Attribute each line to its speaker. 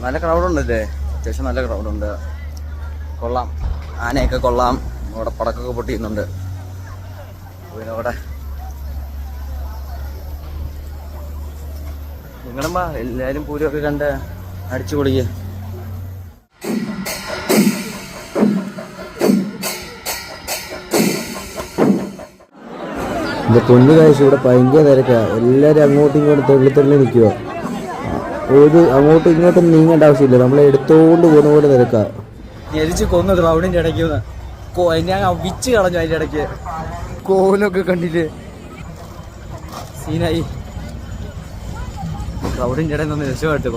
Speaker 1: നല്ല ക്രൗഡുണ്ടല്ലേ, അത്യാവശ്യം നല്ല ക്രൗഡുണ്ട്. കൊള്ളാം, ആനയൊക്കെ കൊള്ളാം. അവിടെ പടക്കൊക്കെ പൊട്ടിക്കുന്നുണ്ട്. പിന്നെ അവിടെ നിങ്ങളും വാ, എല്ലാവരും പൂരമൊക്കെ കണ്ട് അടിച്ചു പൊളിക്കുക.
Speaker 2: എൻ്റെ പൊന്നു കാഴ്ച, ഇവിടെ ഭയങ്കര തിരക്കാണ്. എല്ലാവരും അങ്ങോട്ടും ഇങ്ങോട്ടും തള്ളി നിൽക്കുക. അങ്ങോട്ടും ഇങ്ങോട്ടും നീങ്ങേണ്ട ആവശ്യമില്ല, നമ്മളെ എടുത്തോണ്ട് പോകുന്ന പോലെ തിരക്കാ.
Speaker 1: എരിച്ച് കൊന്നു ക്രൗഡിൻ്റെ ഇടയ്ക്ക് ഞാൻ വിച്ച് കളഞ്ഞു. അതിൻ്റെ ഇടയ്ക്ക് കോലൊക്കെ കണ്ടിട്ട് സീനായി. ക്രൗഡിൻ്റെ ഇടയിൽ നിന്ന് രക്ഷപ്പെട്ടു.